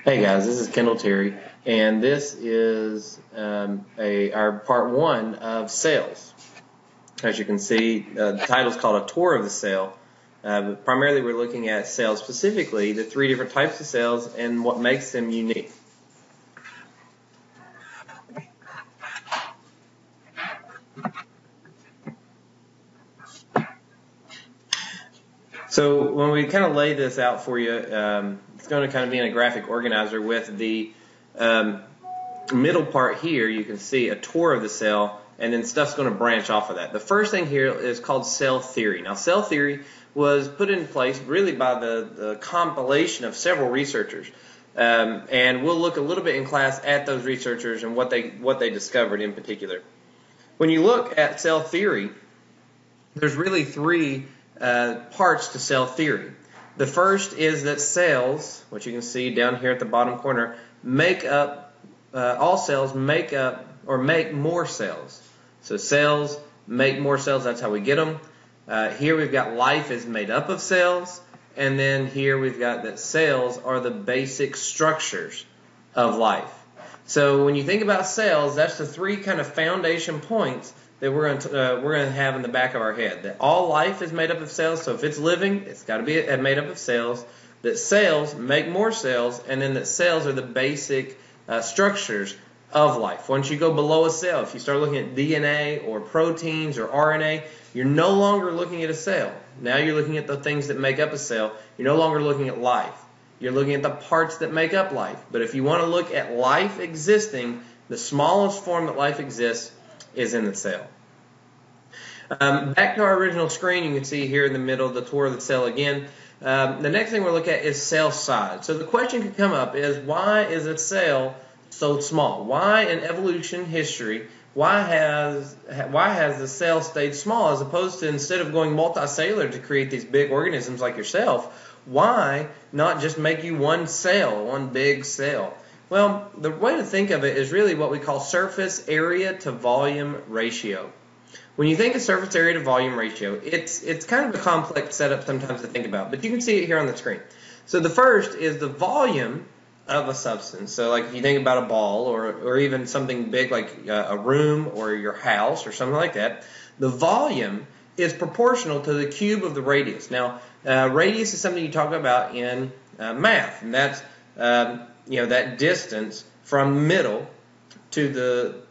Hey guys, this is Kendall Terry, and this is our part one of sales. As you can see, the title is called A Tour of the Sale. But primarily we're looking at sales, specifically the three different types of sales and what makes them unique. So when we kind of lay this out for you, it's going to kind of be in a graphic organizer with the middle part here. You can see a tour of the sale, and then stuff's going to branch off of that. The first thing here is called sale theory. Now, sale theory was put in place really by the compilation of several researchers, and we'll look a little bit in class at those researchers and what they discovered in particular. When you look at sale theory, there's really three parts to sale theory. The first is that sales, which you can see down here at the bottom corner, make up all sales make up or make more sales. So sales make more sales. That's how we get them. Here we've got life is made up of sales, and then here we've got that sales are the basic structures of life. So when you think about sales, that's the three kind of foundation points that we're going to have in the back of our head. That all life is made up of sales. So if it's living, it's got to be made up of sales. That sales make more sales, and then that sales are the basic structures of life. Once you go below a cell, if you start looking at DNA or proteins or RNA, you're no longer looking at a cell. Now you're looking at the things that make up a cell. You're no longer looking at life. You're looking at the parts that make up life. But if you want to look at life existing, the smallest form that life exists is in the cell. Back to our original screen, you can see here in the middle the tour of the cell again. The next thing we'll look at is cell size. So the question could come up is, why is a cell so small? Why in evolution history, why has the cell stayed small, as opposed to, instead of going multicellular to create these big organisms like yourself, why not just make you one cell, one big cell? Well, the way to think of it is really what we call surface area to volume ratio. When you think of surface area to volume ratio, it's kind of a complex setup sometimes to think about, but you can see it here on the screen. So the first is the volume of a substance. So like if you think about a ball or even something big like a room or your house or something like that, the volume is proportional to the cube of the radius. Now, radius is something you talk about in math, and that's that distance from middle to the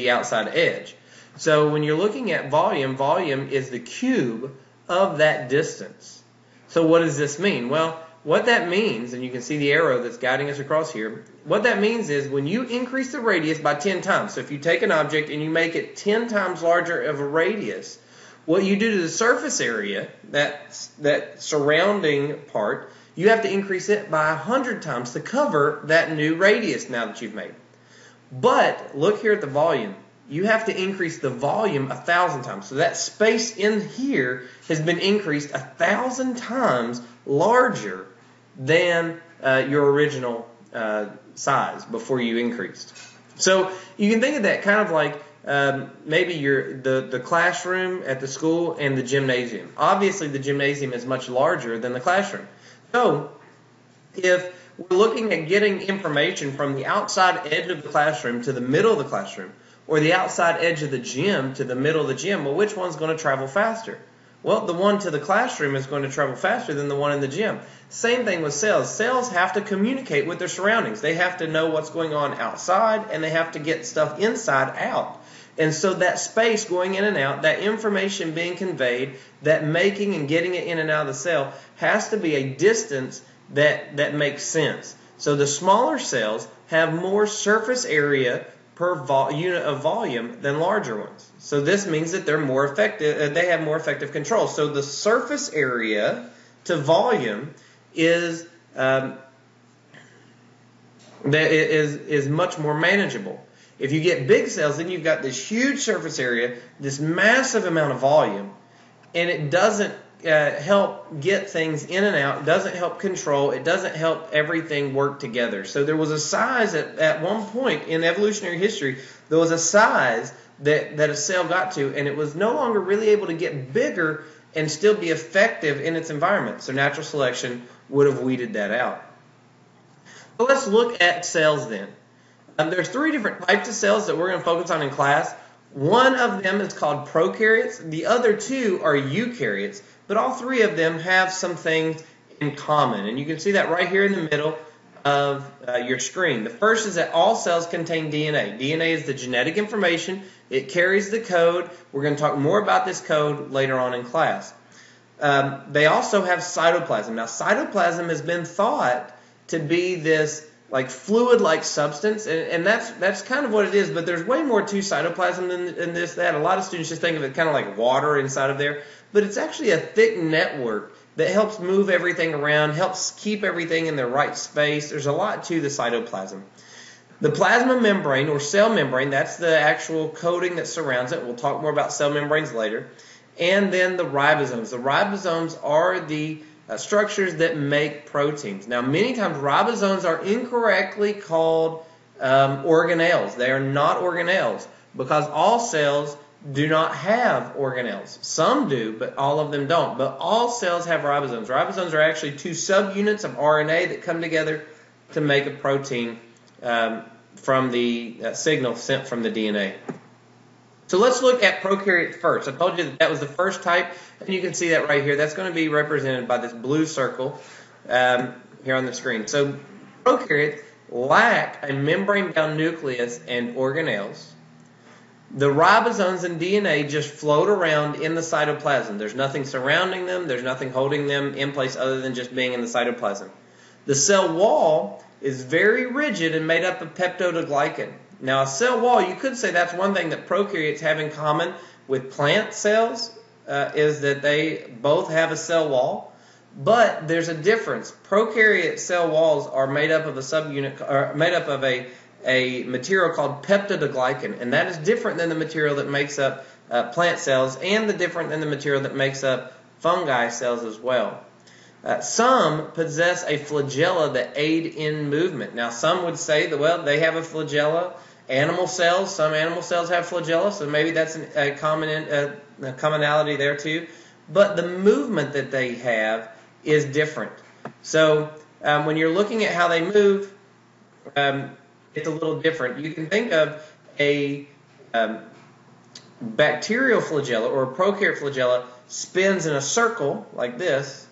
outside edge. So when you're looking at volume, volume is the cube of that distance. So what does this mean? Well, what that means, and you can see the arrow that's guiding us across here, what that means is when you increase the radius by 10 times, so if you take an object and you make it 10 times larger of a radius, what you do to the surface area, that surrounding part, you have to increase it by 100 times to cover that new radius now that you've made. But look here at the volume. You have to increase the volume 1,000 times. So that space in here has been increased 1,000 times larger than your original size before you increased. So you can think of that kind of like maybe the classroom at the school and the gymnasium. Obviously, the gymnasium is much larger than the classroom. So if we're looking at getting information from the outside edge of the classroom to the middle of the classroom, or the outside edge of the gym to the middle of the gym, well, which one's going to travel faster? Well, the one to the classroom is going to travel faster than the one in the gym. Same thing with cells. Cells have to communicate with their surroundings. They have to know what's going on outside, and they have to get stuff inside out. And so that space going in and out, that information being conveyed, that making and getting it in and out of the cell has to be a distance that makes sense. So the smaller cells have more surface area per unit of volume than larger ones. So this means that they're more effective. They have more effective control. So the surface area to volume is much more manageable. If you get big cells, then you've got this huge surface area, this massive amount of volume, and it doesn't help get things in and out, doesn't help control, it doesn't help everything work together. So there was a size at one point in evolutionary history, there was a size that a cell got to, and it was no longer really able to get bigger and still be effective in its environment. So natural selection would have weeded that out. So let's look at cells then. There's three different types of cells that we're going to focus on in class. One of them is called prokaryotes. The other two are eukaryotes. But all three of them have some things in common. And you can see that right here in the middle of your screen. The first is that all cells contain DNA. DNA is the genetic information. It carries the code. We're going to talk more about this code later on in class. They also have cytoplasm. Now, cytoplasm has been thought to be this like fluid-like substance, and that's kind of what it is, but there's way more to cytoplasm than that. A lot of students just think of it kind of like water inside of there, but it's actually a thick network that helps move everything around, helps keep everything in the right space. There's a lot to the cytoplasm. The plasma membrane or cell membrane, that's the actual coating that surrounds it. We'll talk more about cell membranes later. And then the ribosomes. The ribosomes are the structures that make proteins. Now, many times ribosomes are incorrectly called organelles. They are not organelles because all cells do not have organelles. Some do, but all of them don't. But all cells have ribosomes. Ribosomes are actually two subunits of RNA that come together to make a protein from the signal sent from the DNA. So let's look at prokaryotes first. I told you that was the first type, and you can see that right here. That's going to be represented by this blue circle here on the screen. So prokaryotes lack a membrane-bound nucleus and organelles. The ribosomes and DNA just float around in the cytoplasm. There's nothing surrounding them. There's nothing holding them in place other than just being in the cytoplasm. The cell wall is very rigid and made up of peptidoglycan. Now, a cell wall, you could say that's one thing that prokaryotes have in common with plant cells, is that they both have a cell wall. But there's a difference. Prokaryote cell walls are made up of a subunit, or made up of a material called peptidoglycan, and that is different than the material that makes up plant cells, and different than the material that makes up fungi cells as well. Some possess a flagella that aid in movement. Now, some would say that, well, they have a flagella. Animal cells, some animal cells have flagella, so maybe that's a commonality there too. But the movement that they have is different. So when you're looking at how they move, it's a little different. You can think of a bacterial flagella or a prokaryote flagella spins in a circle like this,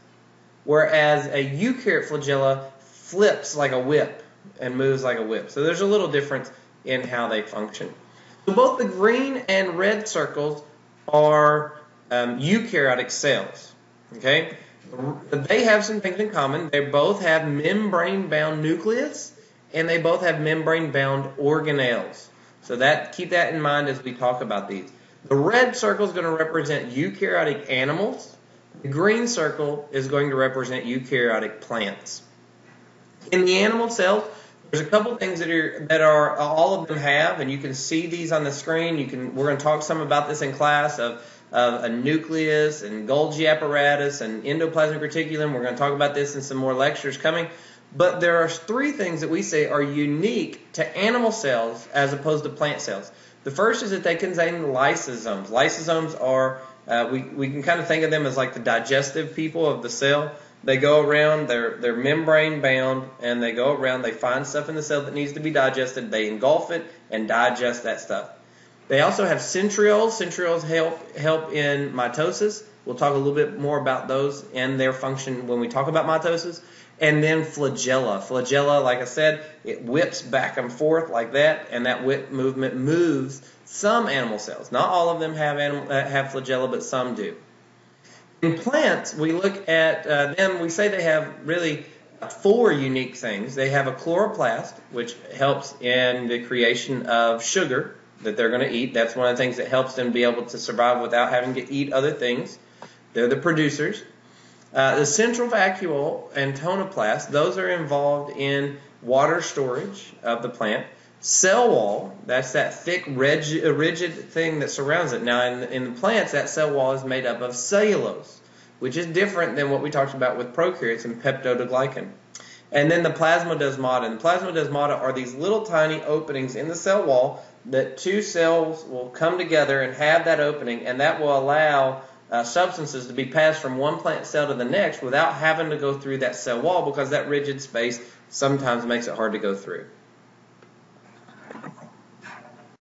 whereas a eukaryote flagella flips like a whip and moves like a whip. So there's a little difference in how they function. So both the green and red circles are eukaryotic cells. Okay, they have some things in common. They both have membrane-bound nucleus, and they both have membrane-bound organelles. So keep that in mind as we talk about these. The red circle is going to represent eukaryotic animals. The green circle is going to represent eukaryotic plants. In the animal cells, there's a couple things that are all of them have, and you can see these on the screen. We're going to talk some about this in class of a nucleus and Golgi apparatus and endoplasmic reticulum. We're going to talk about this in some more lectures coming. But there are three things that we say are unique to animal cells as opposed to plant cells. The first is that they contain lysosomes. Lysosomes are, we can kind of think of them as like the digestive people of the cell. They go around, they're membrane bound, and they go around, they find stuff in the cell that needs to be digested, they engulf it and digest that stuff. They also have centrioles. Centrioles help in mitosis. We'll talk a little bit more about those and their function when we talk about mitosis. And then flagella. Flagella, like I said, it whips back and forth like that, and that whip movement moves some animal cells. Not all of them have flagella, but some do. In plants, we look at them, we say they have really four unique things. They have a chloroplast, which helps in the creation of sugar that they're going to eat. That's one of the things that helps them be able to survive without having to eat other things. They're the producers. The central vacuole and tonoplast, those are involved in water storage of the plant. Cell wall, that's that thick, rigid thing that surrounds it. Now, in the plants, that cell wall is made up of cellulose, which is different than what we talked about with prokaryotes and peptidoglycan. And then the plasmodesmata. And the plasmodesmata are these little tiny openings in the cell wall that two cells will come together and have that opening, and that will allow substances to be passed from one plant cell to the next without having to go through that cell wall, because that rigid space sometimes makes it hard to go through.